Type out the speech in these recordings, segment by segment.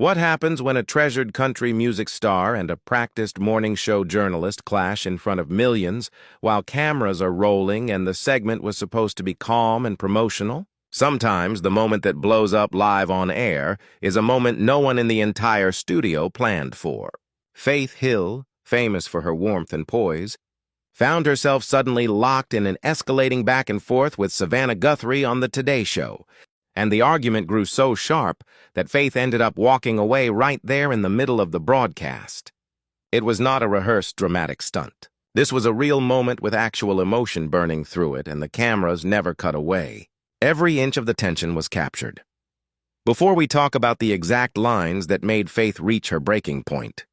What happens when a treasured country music star and a practiced morning show journalist clash in front of millions while cameras are rolling and the segment was supposed to be calm and promotional? Sometimes the moment that blows up live on air is a moment no one in the entire studio planned for. Faith Hill, famous for her warmth and poise, found herself suddenly locked in an escalating back and forth with Savannah Guthrie on the Today Show, and the argument grew so sharp that Faith ended up walking away right there in the middle of the broadcast. It was not a rehearsed dramatic stunt. This was a real moment with actual emotion burning through it, and the cameras never cut away. Every inch of the tension was captured. Before we talk about the exact lines that made Faith reach her breaking point,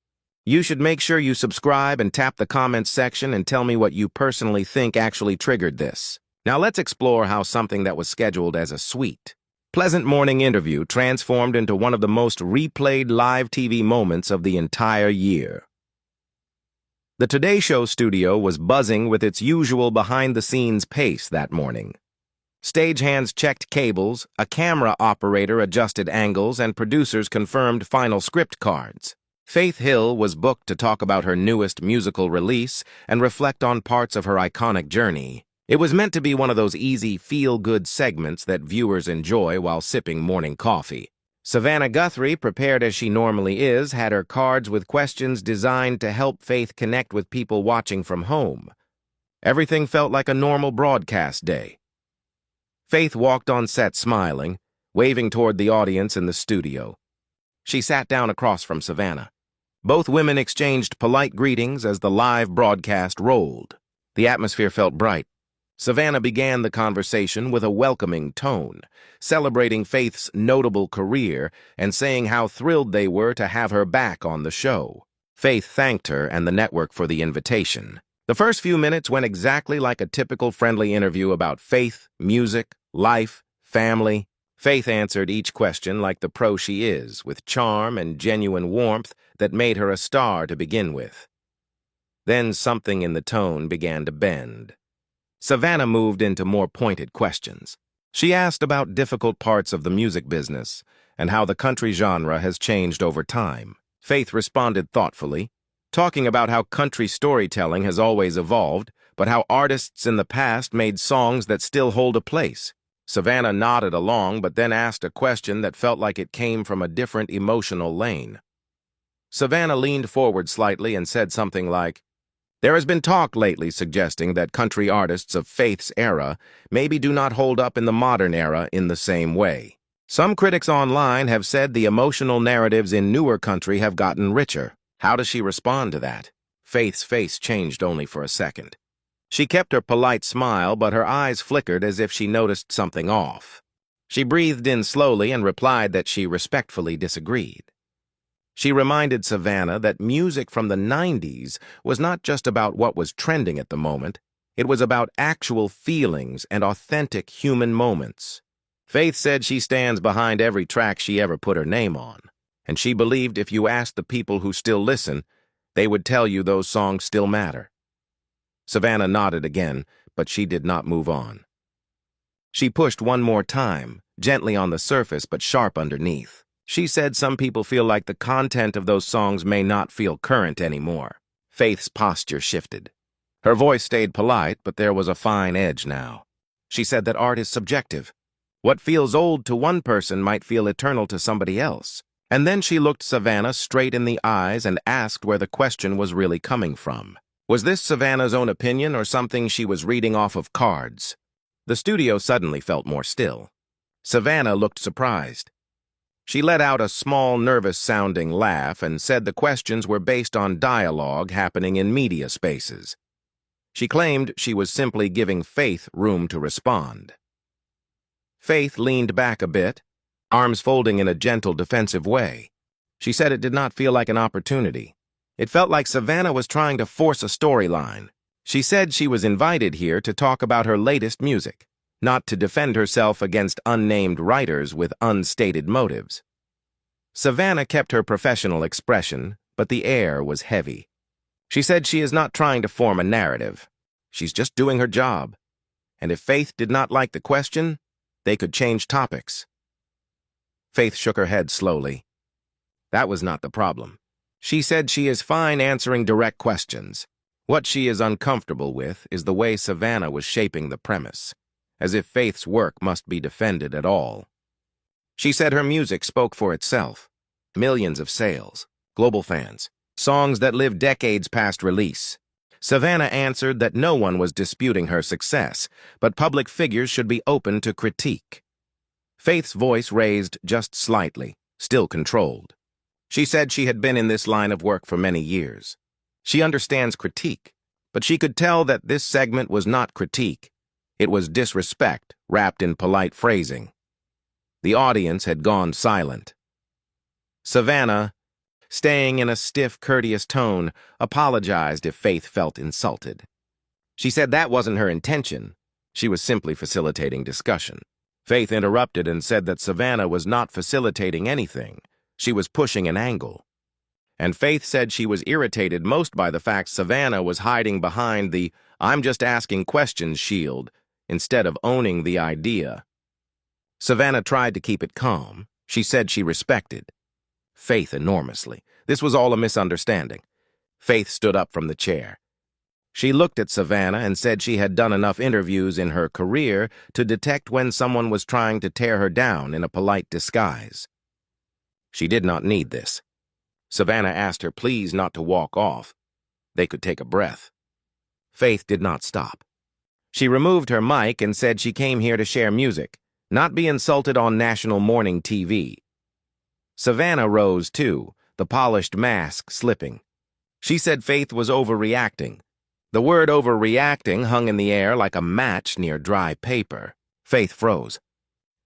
you should make sure you subscribe and tap the comments section and tell me what you personally think actually triggered this. Now let's explore how something that was scheduled as a sweet, pleasant morning interview transformed into one of the most replayed live TV moments of the entire year. The Today Show studio was buzzing with its usual behind-the-scenes pace that morning. Stagehands checked cables, a camera operator adjusted angles, and producers confirmed final script cards. Faith Hill was booked to talk about her newest musical release and reflect on parts of her iconic journey. It was meant to be one of those easy, feel-good segments that viewers enjoy while sipping morning coffee. Savannah Guthrie, prepared as she normally is, had her cards with questions designed to help Faith connect with people watching from home. Everything felt like a normal broadcast day. Faith walked on set smiling, waving toward the audience in the studio. She sat down across from Savannah. Both women exchanged polite greetings as the live broadcast rolled. The atmosphere felt bright. Savannah began the conversation with a welcoming tone, celebrating Faith's notable career and saying how thrilled they were to have her back on the show. Faith thanked her and the network for the invitation. The first few minutes went exactly like a typical friendly interview about faith, music, life, family. Faith answered each question like the pro she is, with charm and genuine warmth that made her a star to begin with. Then something in the tone began to bend. Savannah moved into more pointed questions. She asked about difficult parts of the music business and how the country genre has changed over time. Faith responded thoughtfully, talking about how country storytelling has always evolved, but how artists in the past made songs that still hold a place. Savannah nodded along, but then asked a question that felt like it came from a different emotional lane. Savannah leaned forward slightly and said something like, "There has been talk lately suggesting that country artists of Faith's era maybe do not hold up in the modern era in the same way. Some critics online have said the emotional narratives in newer country have gotten richer." How does she respond to that? Faith's face changed only for a second. She kept her polite smile, but her eyes flickered as if she noticed something off. She breathed in slowly and replied that she respectfully disagreed. She reminded Savannah that music from the 90s was not just about what was trending at the moment. It was about actual feelings and authentic human moments. Faith said she stands behind every track she ever put her name on, and she believed if you asked the people who still listen, they would tell you those songs still matter. Savannah nodded again, but she did not move on. She pushed one more time, gently on the surface but sharp underneath. She said some people feel like the content of those songs may not feel current anymore. Faith's posture shifted. Her voice stayed polite, but there was a fine edge now. She said that art is subjective. What feels old to one person might feel eternal to somebody else. And then she looked Savannah straight in the eyes and asked where the question was really coming from. Was this Savannah's own opinion or something she was reading off of cards? The studio suddenly felt more still. Savannah looked surprised. She let out a small, nervous-sounding laugh and said the questions were based on dialogue happening in media spaces. She claimed she was simply giving Faith room to respond. Faith leaned back a bit, arms folding in a gentle, defensive way. She said it did not feel like an opportunity. It felt like Savannah was trying to force a storyline. She said she was invited here to talk about her latest music, not to defend herself against unnamed writers with unstated motives. Savannah kept her professional expression, but the air was heavy. She said she is not trying to form a narrative. She's just doing her job. And if Faith did not like the question, they could change topics. Faith shook her head slowly. That was not the problem. She said she is fine answering direct questions. What she is uncomfortable with is the way Savannah was shaping the premise, as if Faith's work must be defended at all. She said her music spoke for itself. Millions of sales, global fans, songs that lived decades past release. Savannah answered that no one was disputing her success, but public figures should be open to critique. Faith's voice raised just slightly, still controlled. She said she had been in this line of work for many years. She understands critique, but she could tell that this segment was not critique. It was disrespect wrapped in polite phrasing. The audience had gone silent. Savannah, staying in a stiff, courteous tone, apologized if Faith felt insulted. She said that wasn't her intention. She was simply facilitating discussion. Faith interrupted and said that Savannah was not facilitating anything. She was pushing an angle. And Faith said she was irritated most by the fact Savannah was hiding behind the "I'm just asking questions" shield instead of owning the idea. Savannah tried to keep it calm. She said she respected Faith enormously. This was all a misunderstanding. Faith stood up from the chair. She looked at Savannah and said she had done enough interviews in her career to detect when someone was trying to tear her down in a polite disguise. She did not need this. Savannah asked her please not to walk off. They could take a breath. Faith did not stop. She removed her mic and said she came here to share music, not be insulted on national morning TV. Savannah rose too, the polished mask slipping. She said Faith was overreacting. The word overreacting hung in the air like a match near dry paper. Faith froze.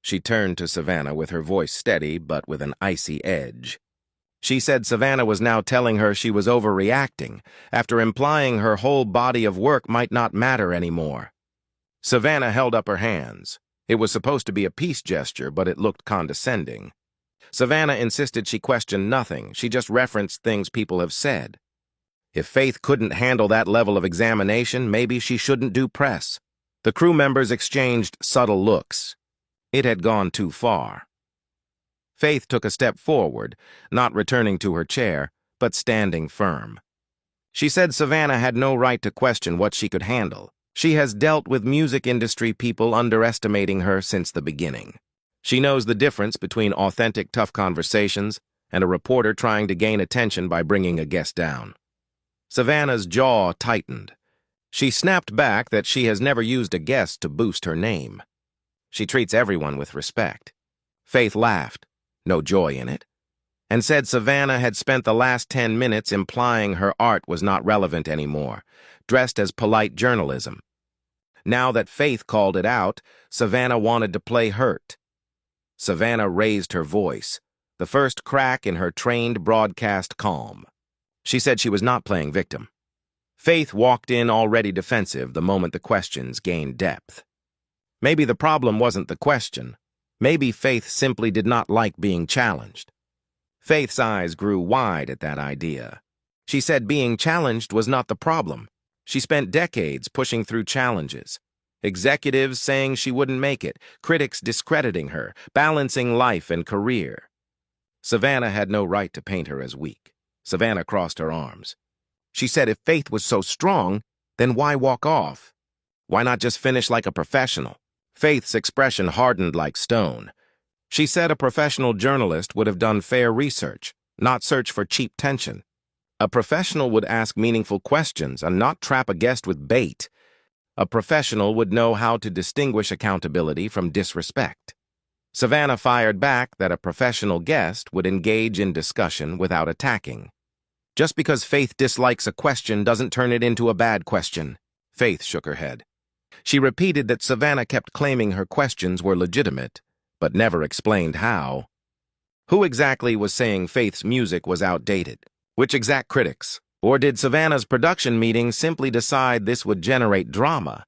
She turned to Savannah with her voice steady but with an icy edge. She said Savannah was now telling her she was overreacting, after implying her whole body of work might not matter anymore. Savannah held up her hands. It was supposed to be a peace gesture, but it looked condescending. Savannah insisted she questioned nothing. She just referenced things people have said. If Faith couldn't handle that level of examination, maybe she shouldn't do press. The crew members exchanged subtle looks. It had gone too far. Faith took a step forward, not returning to her chair, but standing firm. She said Savannah had no right to question what she could handle. She has dealt with music industry people underestimating her since the beginning. She knows the difference between authentic, tough conversations and a reporter trying to gain attention by bringing a guest down. Savannah's jaw tightened. She snapped back that she has never used a guest to boost her name. She treats everyone with respect. Faith laughed, no joy in it, and said Savannah had spent the last 10 minutes implying her art was not relevant anymore, dressed as polite journalism. Now that Faith called it out, Savannah wanted to play hurt. Savannah raised her voice, the first crack in her trained broadcast calm. She said she was not playing victim. Faith walked in already defensive the moment the questions gained depth. Maybe the problem wasn't the question. Maybe Faith simply did not like being challenged. Faith's eyes grew wide at that idea. She said being challenged was not the problem. She spent decades pushing through challenges. Executives saying she wouldn't make it, critics discrediting her, balancing life and career. Savannah had no right to paint her as weak. Savannah crossed her arms. She said if Faith was so strong, then why walk off? Why not just finish like a professional? Faith's expression hardened like stone. She said a professional journalist would have done fair research, not search for cheap tension. A professional would ask meaningful questions and not trap a guest with bait. A professional would know how to distinguish accountability from disrespect. Savannah fired back that a professional guest would engage in discussion without attacking. Just because Faith dislikes a question doesn't turn it into a bad question. Faith shook her head. She repeated that Savannah kept claiming her questions were legitimate, but never explained how. Who exactly was saying Faith's music was outdated? Which exact critics? Or did Savannah's production meeting simply decide this would generate drama?